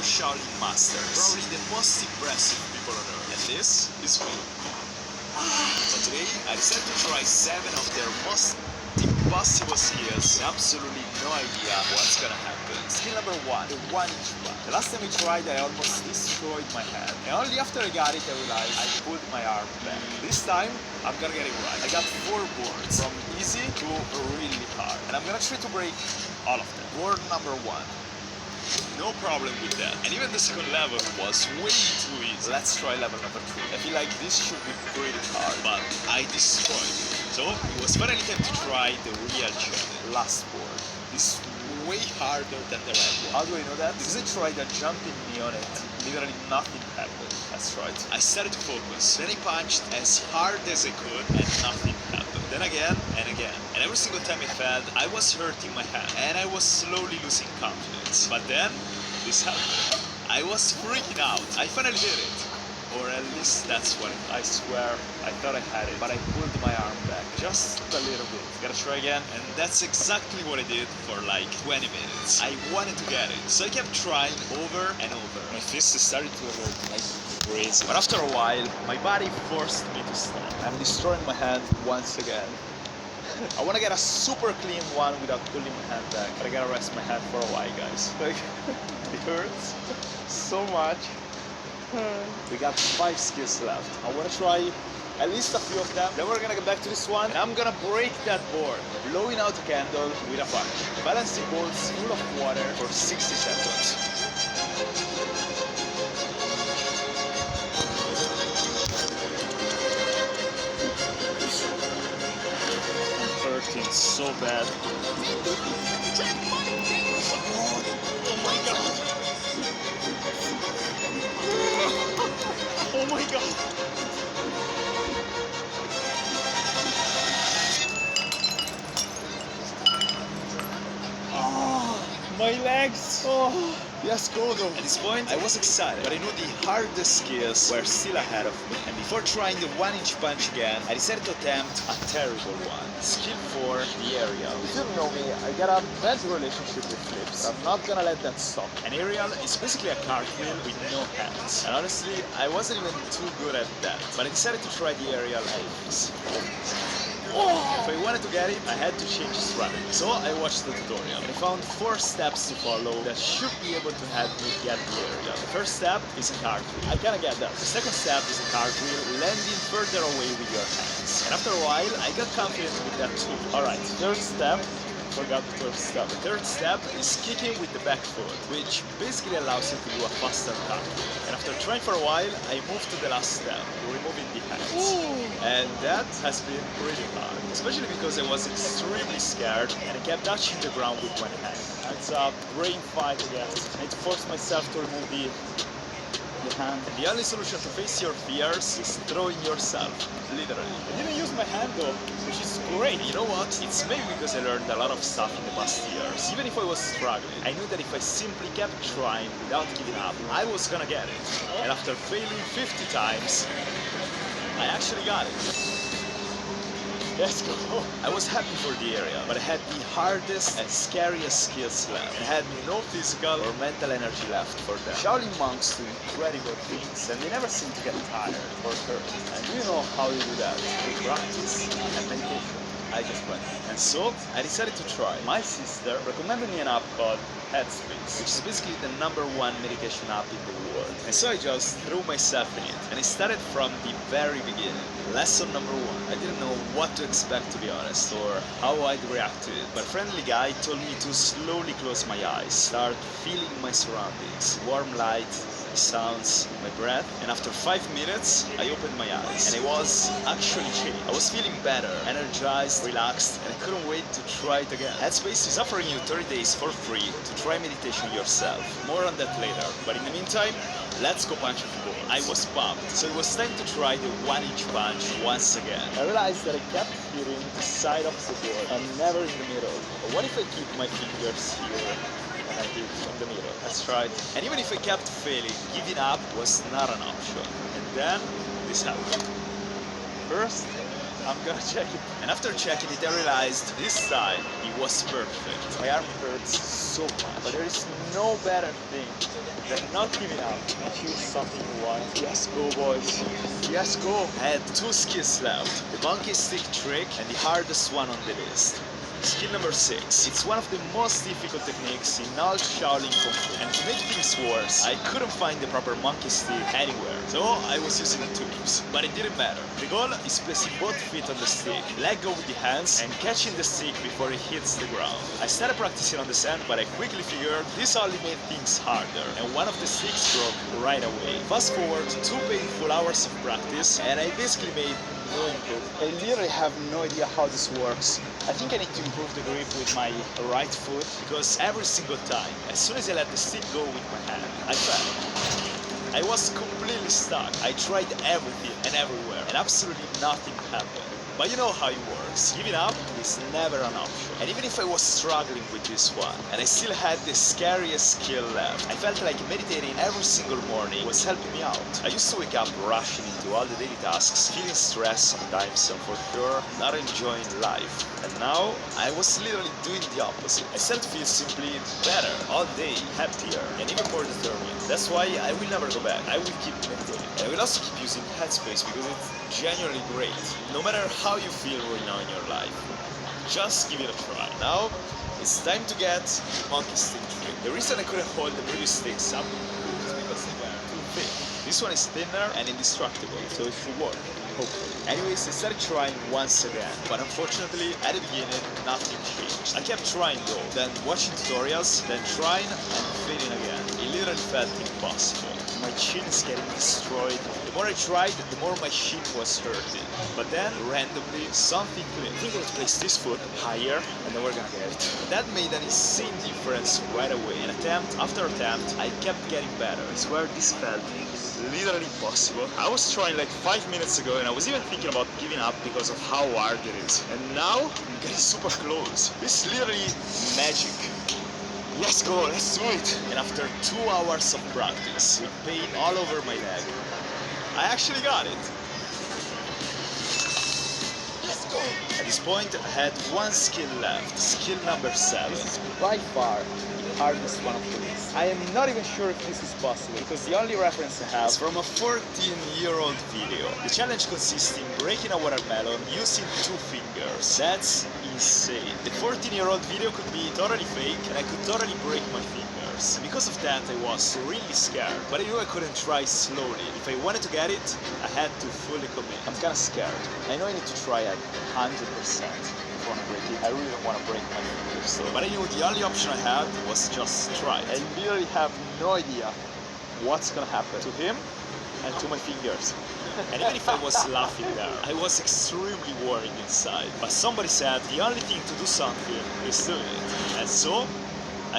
Shaolin masters, probably the most impressive people on earth, and this is me. But today, I decided to try 7 of their most impossible skills, and absolutely no idea what's gonna happen. Skill number 1, the 1-inch punch. The last time I tried, I almost destroyed my hand, and only after I got it, I realized I pulled my arm back. This time, I'm gonna get it right. I got 4 boards, from easy to really hard, and I'm gonna try to break all of them. Board number 1. No problem with that. And even the second level was way too easy. Let's try level number 2. I feel like this should be pretty hard, but I destroyed it. So it was finally time to try the real challenge. Last board. This is way harder than the red one. How do I know that? Because I tried a jumping knee on it. Literally nothing happened. That's right. I started to focus. Then I punched as hard as I could and nothing happened. Then again and again. And every single time I failed, I was hurting my hand and I was slowly losing confidence. But then, this happened. I was freaking out. I finally did it. Or at least that's what I swear, I thought I had it, but I pulled my arm back just a little bit. Gotta try again, and that's exactly what I did for like 20 minutes. I wanted to get it, so I kept trying over and over. My fists started to hurt like crazy. But after a while, my body forced me to stop. I'm destroying my hand once again. I want to get a super clean one without pulling my hand back, but I gotta rest my hand for a while, guys. Like, it hurts so much. We got 5 skills left. I want to try at least a few of them. Then we're gonna get back to this one, and I'm gonna break that board, blowing out a candle with a punch. Balancing balls full of water for 60 seconds. Hurting so bad. Oh my god. Oh my god. Oh, my legs. Oh, yes, Godo. At this point, I was excited, but I knew the hardest skills were still ahead of me. And before trying the 1-inch punch again, I decided to attempt a terrible one. Skill 4, the aerial. If you don't know me, I got a bad relationship with flips. I'm not gonna let that stop. An aerial is basically a cartwheel with no hands. And honestly, I wasn't even too good at that. But I decided to try the aerial anyways. If I wanted to get it, I had to change strategy. So I watched the tutorial and I found 4 steps to follow that should be able to help me get the aerial. The first step is a cartwheel. I kinda get that. The second step is a cartwheel landing further away with your hands. And after a while, I got confident with that too. Alright, third step. Forgot the third step. The third step is kicking with the back foot, which basically allows you to do a faster cartwheel. And after trying for a while, I moved to the last step, removing the hands. And that has been pretty hard, especially because I was extremely scared and I kept touching the ground with one hand. It's a brain fight again. I had to force myself to remove the hand. And the only solution to face your fears is throwing yourself, literally. I didn't use my hand though, which is great. You know what? It's maybe because I learned a lot of stuff in the past years. Even if I was struggling, I knew that if I simply kept trying without giving up, I was gonna get it. And after failing 50 times, I actually got it. Let's go. I was happy for the area, but I had the hardest and scariest skills left. I had no physical or mental energy left for them. Shaolin monks do incredible things, and they never seem to get tired or hurt. And do you know how they do that? Through practice and meditation. I just went. And so, I decided to try. My sister recommended me an app called Headspace, which is basically the #1 meditation app in the world. And so I just threw myself in it, and I started from the very beginning. Lesson number 1. I didn't know what to expect, to be honest, or how I'd react to it. But a friendly guy told me to slowly close my eyes, start feeling my surroundings, warm light, sounds, my breath, and after 5 minutes, I opened my eyes, and I was actually changed. I was feeling better, energized, relaxed, and I couldn't wait to try it again. Headspace is offering you 30 days for free to try meditation yourself. More on that later, but in the meantime, let's go punch the ball. I was pumped, so it was time to try the 1-inch punch once again. I realized that I kept hitting the side of the board and never in the middle. But what if I keep my fingers here? I did from the middle. That's right. And even if I kept failing, giving up was not an option. And then this happened. First, I'm gonna check it. And after checking it, I realized this time it was perfect. My arm hurts so much, but there is no better thing They're not giving up. Choose something you want. Yes, go, boys. Yes, go. I had 2 skills left. The monkey stick trick and the hardest one on the list. Skill number 6. It's one of the most difficult techniques in all Shaolin Kung Fu. And to make things worse, I couldn't find the proper monkey stick anywhere. So I was using tubes. But it didn't matter. The goal is placing both feet on the stick, let go with the hands, and catching the stick before it hits the ground. I started practicing on the sand, but I quickly figured this only made things harder, and one of the sticks broke right away. Fast forward 2 painful hours of practice, and I basically made no improvement. I literally have no idea how this works. I think I need to improve the grip with my right foot, because every single time, as soon as I let the stick go with my hand, I fell. I was completely stuck. I tried everything and everywhere, and absolutely nothing happened. But you know how it works. Giving up is never an option. And even if I was struggling with this one, and I still had the scariest skill left, I felt like meditating every single morning was helping me out. I used to wake up rushing into all the daily tasks, feeling stressed sometimes, and for sure not enjoying life. And now I was literally doing the opposite. I started to feel simply better all day, happier, and even more determined. That's why I will never go back. I will keep meditating. And I will also keep using Headspace because it's genuinely great. No matter how you feel right now in your life, just give it a try. Now it's time to get monkey stick trick. The reason I couldn't hold the previous sticks up is because they were too thick. This one is thinner and indestructible, so it should work. Hopefully. Anyways, I started trying once again, but unfortunately, at the beginning, nothing changed. I kept trying though, then watching tutorials, then trying and failing again. It literally felt impossible. My chin is getting destroyed. The more I tried, the more my chin was hurting. But then, randomly, something clicked. I think I would place this foot higher, and then we're gonna get it. That made an insane difference right away. And attempt after attempt, I kept getting better. I swear this felt literally impossible. I was trying like 5 minutes ago, and I was even thinking about giving up because of how hard it is. And now, I'm getting super close. This is literally magic. Let's go, let's do it! And after 2 hours of practice, with pain all over my leg, I actually got it! Let's go! At this point, I had 1 skill left, skill number 7. This is by far the hardest one of the list. I am not even sure if this is possible, because the only reference I have is from a 14-year-old video. The challenge consists in breaking a watermelon using 2 fingers. That's insane. The 14-year-old video could be totally fake, and I could totally break my fingers. And because of that, I was really scared. But I knew I couldn't try slowly. If I wanted to get it, I had to fully commit. I'm kinda scared. I know I need to try at 100%. I really don't want to break my fingers, so. But I knew the only option I had was just try. I literally have no idea what's gonna happen to him and to my fingers. And even if I was laughing there, I was extremely worried inside. But somebody said the only thing to do something is do it. And so